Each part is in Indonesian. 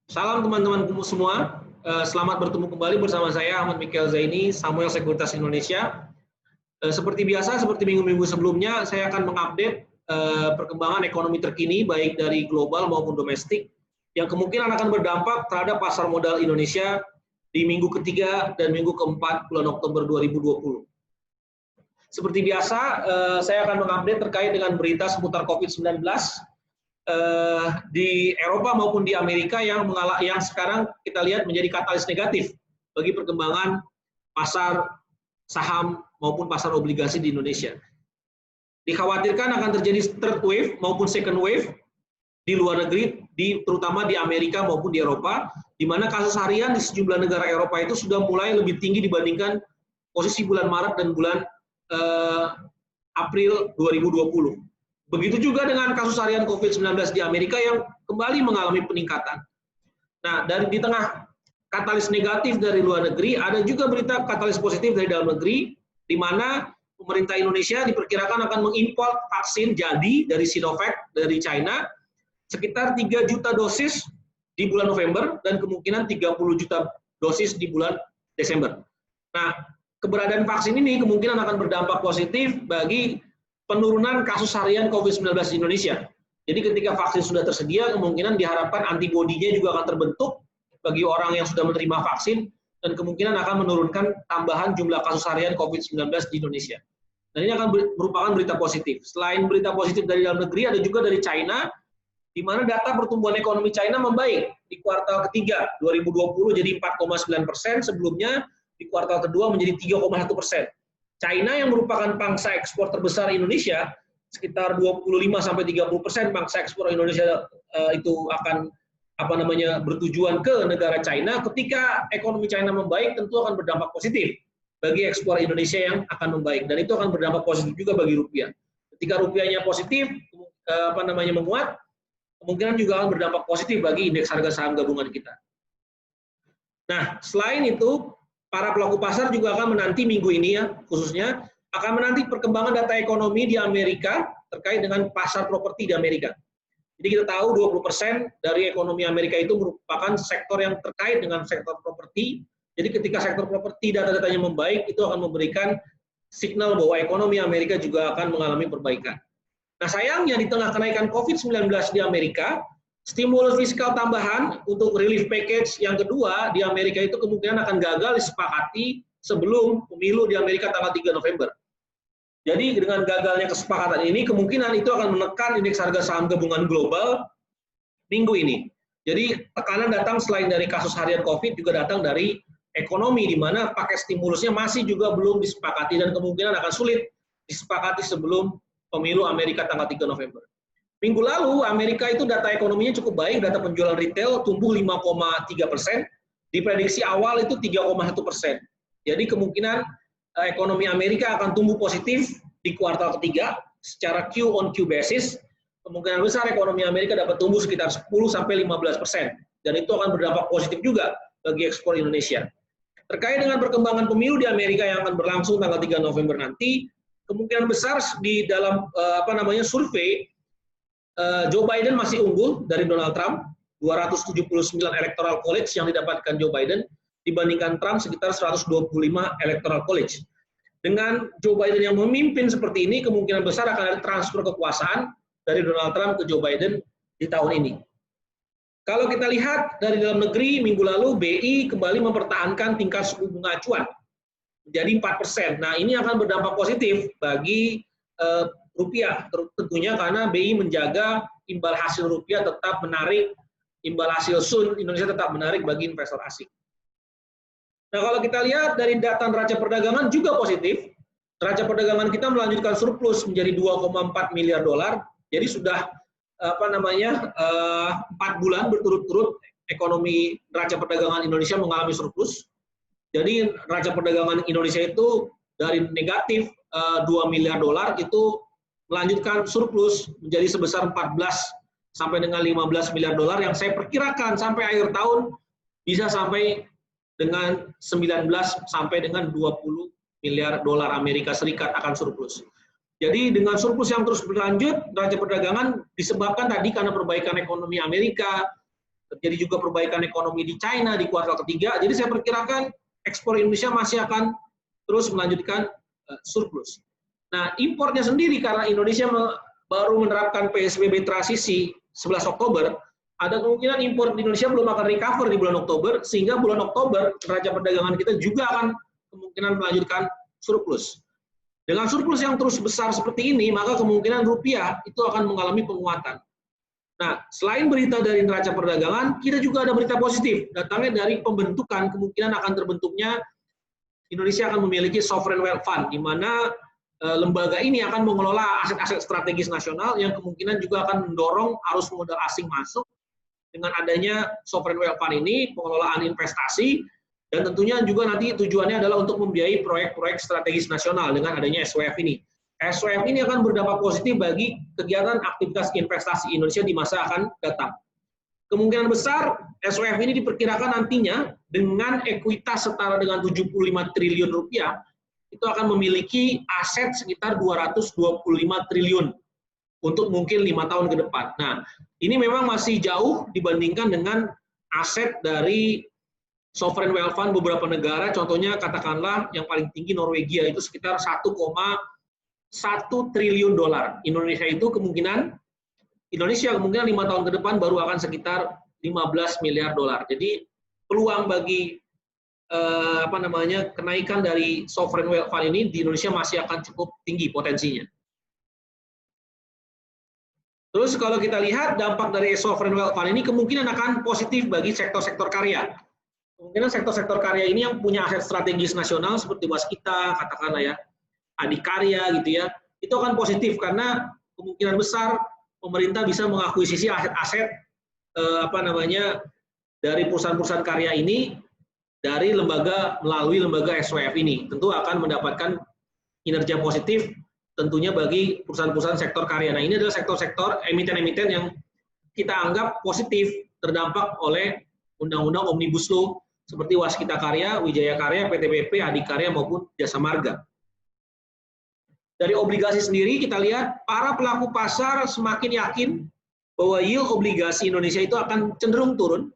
Salam teman-teman semua, selamat bertemu kembali bersama saya Ahmad Mikhail Zaini, Samuel Sekuritas Indonesia. Seperti biasa, seperti minggu-minggu sebelumnya, saya akan mengupdate perkembangan ekonomi terkini, baik dari global maupun domestik, yang kemungkinan akan berdampak terhadap pasar modal Indonesia di minggu ketiga dan minggu keempat bulan Oktober 2020. Seperti biasa, saya akan mengupdate terkait dengan berita seputar COVID-19, di Eropa maupun di Amerika yang sekarang kita lihat menjadi katalis negatif bagi perkembangan pasar saham maupun pasar obligasi di Indonesia. Dikhawatirkan akan terjadi third wave maupun second wave di luar negeri, terutama di Amerika maupun di Eropa, di mana kasus harian di sejumlah negara Eropa itu sudah mulai lebih tinggi dibandingkan posisi bulan Maret dan bulan April 2020. Begitu juga dengan kasus harian COVID-19 di Amerika yang kembali mengalami peningkatan. Nah, di tengah katalis negatif dari luar negeri, ada juga berita katalis positif dari dalam negeri, di mana pemerintah Indonesia diperkirakan akan mengimpor vaksin jadi dari Sinovac dari China, sekitar 3 juta dosis di bulan November, dan kemungkinan 30 juta dosis di bulan Desember. Nah, keberadaan vaksin ini kemungkinan akan berdampak positif bagi penurunan kasus harian COVID-19 di Indonesia. Jadi ketika vaksin sudah tersedia, kemungkinan diharapkan antibodinya juga akan terbentuk bagi orang yang sudah menerima vaksin, dan kemungkinan akan menurunkan tambahan jumlah kasus harian COVID-19 di Indonesia. Dan ini akan merupakan berita positif. Selain berita positif dari dalam negeri, ada juga dari China, di mana data pertumbuhan ekonomi China membaik di kuartal ketiga 2020 jadi 4,9%, sebelumnya di kuartal kedua menjadi 3,1%. China yang merupakan pangsa ekspor terbesar Indonesia, sekitar 25-30% pangsa ekspor Indonesia itu akan bertujuan ke negara China. Ketika ekonomi China membaik, tentu akan berdampak positif bagi ekspor Indonesia yang akan membaik, dan itu akan berdampak positif juga bagi rupiah. Ketika rupiahnya positif, menguat, kemungkinan juga akan berdampak positif bagi indeks harga saham gabungan kita. Nah, selain itu, para pelaku pasar juga akan menanti minggu ini khususnya akan menanti perkembangan data ekonomi di Amerika terkait dengan pasar properti di Amerika. Jadi kita tahu 20% dari ekonomi Amerika itu merupakan sektor yang terkait dengan sektor properti. Jadi ketika sektor properti data-datanya membaik, itu akan memberikan signal bahwa ekonomi Amerika juga akan mengalami perbaikan. Nah, sayangnya di tengah kenaikan COVID-19 di Amerika, stimulus fiskal tambahan untuk relief package yang kedua di Amerika itu kemungkinan akan gagal disepakati sebelum pemilu di Amerika tanggal 3 November. Jadi dengan gagalnya kesepakatan ini, kemungkinan itu akan menekan indeks harga saham gabungan global minggu ini. Jadi tekanan datang selain dari kasus harian COVID, juga datang dari ekonomi, di mana paket stimulusnya masih juga belum disepakati dan kemungkinan akan sulit disepakati sebelum pemilu Amerika tanggal 3 November. Minggu lalu, Amerika itu data ekonominya cukup baik, data penjualan retail tumbuh 5,3%, diprediksi awal itu 3,1%. Jadi kemungkinan ekonomi Amerika akan tumbuh positif di kuartal ketiga, secara Q on Q basis, kemungkinan besar ekonomi Amerika dapat tumbuh sekitar 10-15%, dan itu akan berdampak positif juga bagi ekspor Indonesia. Terkait dengan perkembangan pemilu di Amerika yang akan berlangsung tanggal 3 November nanti, kemungkinan besar di dalam survei, Joe Biden masih unggul dari Donald Trump, 279 electoral college yang didapatkan Joe Biden, dibandingkan Trump sekitar 125 electoral college. Dengan Joe Biden yang memimpin seperti ini, kemungkinan besar akan ada transfer kekuasaan dari Donald Trump ke Joe Biden di tahun ini. Kalau kita lihat dari dalam negeri, minggu lalu BI kembali mempertahankan tingkat suku bunga acuan menjadi 4%. Nah, ini akan berdampak positif bagi rupiah, tentunya karena BI menjaga imbal hasil rupiah tetap menarik, imbal hasil SUN Indonesia tetap menarik bagi investor asing. Nah, kalau kita lihat dari data neraca perdagangan juga positif, neraca perdagangan kita melanjutkan surplus menjadi 2,4 miliar dolar, jadi sudah 4 bulan berturut-turut ekonomi neraca perdagangan Indonesia mengalami surplus. Jadi neraca perdagangan Indonesia itu dari negatif 2 miliar dolar itu melanjutkan surplus menjadi sebesar 14 sampai dengan 15 miliar dolar, yang saya perkirakan sampai akhir tahun bisa sampai dengan 19 sampai dengan 20 miliar dolar Amerika Serikat akan surplus. Jadi dengan surplus yang terus berlanjut, neraca perdagangan disebabkan tadi karena perbaikan ekonomi Amerika, terjadi juga perbaikan ekonomi di China di kuartal ketiga. Jadi saya perkirakan ekspor Indonesia masih akan terus melanjutkan surplus. Nah, impornya sendiri karena Indonesia baru menerapkan PSBB transisi 11 Oktober, ada kemungkinan impor di Indonesia belum akan recover di bulan Oktober, sehingga bulan Oktober neraca perdagangan kita juga akan kemungkinan melanjutkan surplus. Dengan surplus yang terus besar seperti ini, maka kemungkinan rupiah itu akan mengalami penguatan. Nah, selain berita dari neraca perdagangan, kita juga ada berita positif, datangnya dari pembentukan, kemungkinan akan terbentuknya Indonesia akan memiliki sovereign wealth fund, di mana lembaga ini akan mengelola aset-aset strategis nasional yang kemungkinan juga akan mendorong arus modal asing masuk dengan adanya sovereign wealth fund ini, pengelolaan investasi, dan tentunya juga nanti tujuannya adalah untuk membiayai proyek-proyek strategis nasional dengan adanya SWF ini. SWF ini akan berdampak positif bagi kegiatan aktivitas investasi Indonesia di masa akan datang. Kemungkinan besar SWF ini diperkirakan nantinya dengan ekuitas setara dengan 75 triliun rupiah, itu akan memiliki aset sekitar 225 triliun untuk mungkin 5 tahun ke depan. Nah, ini memang masih jauh dibandingkan dengan aset dari sovereign wealth fund beberapa negara, contohnya katakanlah yang paling tinggi Norwegia itu sekitar 1,1 triliun dolar. Indonesia kemungkinan 5 tahun ke depan baru akan sekitar 15 miliar dolar. Jadi peluang bagi kenaikan dari sovereign wealth fund ini di Indonesia masih akan cukup tinggi potensinya. Terus kalau kita lihat dampak dari sovereign wealth fund ini kemungkinan akan positif bagi sektor-sektor karya. Kemungkinan sektor-sektor karya ini yang punya aset strategis nasional seperti waskita, katakanlah ya, adikarya gitu ya, itu akan positif karena kemungkinan besar pemerintah bisa mengakuisisi aset-aset dari perusahaan-perusahaan karya ini dari melalui lembaga SWF ini. Tentu akan mendapatkan kinerja positif tentunya bagi perusahaan-perusahaan sektor karya. Nah, ini adalah sektor-sektor emiten-emiten yang kita anggap positif terdampak oleh Undang-Undang Omnibus Law seperti Waskita Karya, Wijaya Karya, PTBP, Adikarya maupun Jasa Marga. Dari obligasi sendiri kita lihat para pelaku pasar semakin yakin bahwa yield obligasi Indonesia itu akan cenderung turun.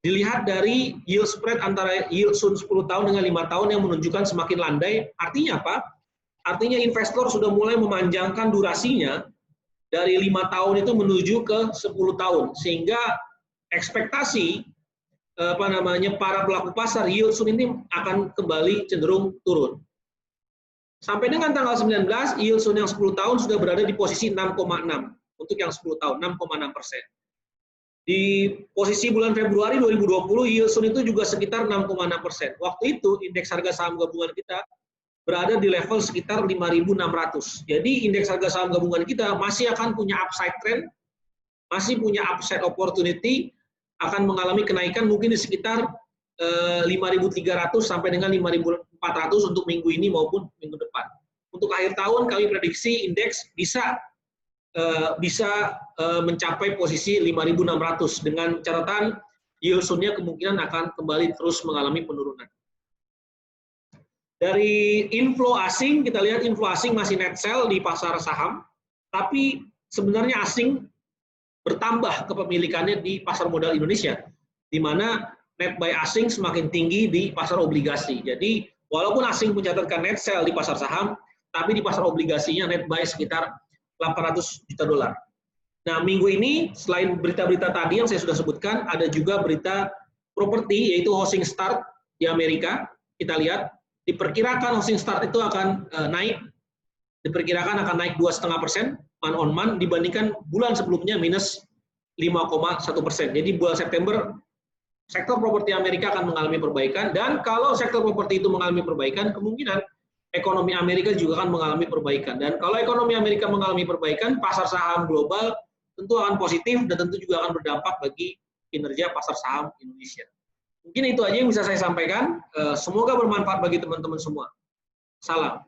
Dilihat dari yield spread antara yield Sun 10 tahun dengan 5 tahun yang menunjukkan semakin landai. Artinya apa? Artinya investor sudah mulai memanjangkan durasinya dari 5 tahun itu menuju ke 10 tahun. Sehingga ekspektasi para pelaku pasar yield Sun ini akan kembali cenderung turun. Sampai dengan tanggal 19, yield Sun yang 10 tahun sudah berada di posisi 6,6 untuk yang 10 tahun, 6,6%. Di posisi bulan Februari 2020, yield Sun itu juga sekitar 6,6%. Waktu itu, indeks harga saham gabungan kita berada di level sekitar 5.600. Jadi, indeks harga saham gabungan kita masih akan punya upside trend, masih punya upside opportunity, akan mengalami kenaikan mungkin di sekitar 5.300 sampai dengan 5.400 untuk minggu ini maupun minggu depan. Untuk akhir tahun, kami prediksi indeks bisa mencapai posisi 5.600 dengan catatan yield Sun-nya kemungkinan akan kembali terus mengalami penurunan. Dari inflow asing, kita lihat inflow asing masih net sell di pasar saham, tapi sebenarnya asing bertambah kepemilikannya di pasar modal Indonesia, di mana net buy asing semakin tinggi di pasar obligasi. Jadi walaupun asing mencatatkan net sell di pasar saham, tapi di pasar obligasinya net buy sekitar 800 juta dolar. Nah, minggu ini selain berita-berita tadi yang saya sudah sebutkan, ada juga berita properti yaitu housing start di Amerika. Kita lihat diperkirakan housing start itu akan naik, diperkirakan akan naik 2,5% month on month dibandingkan bulan sebelumnya minus 5,1%. Jadi bulan September sektor properti Amerika akan mengalami perbaikan, dan kalau sektor properti itu mengalami perbaikan, kemungkinan ekonomi Amerika juga akan mengalami perbaikan. Dan kalau ekonomi Amerika mengalami perbaikan, pasar saham global tentu akan positif dan tentu juga akan berdampak bagi kinerja pasar saham Indonesia. Mungkin itu aja yang bisa saya sampaikan. Semoga bermanfaat bagi teman-teman semua. Salam.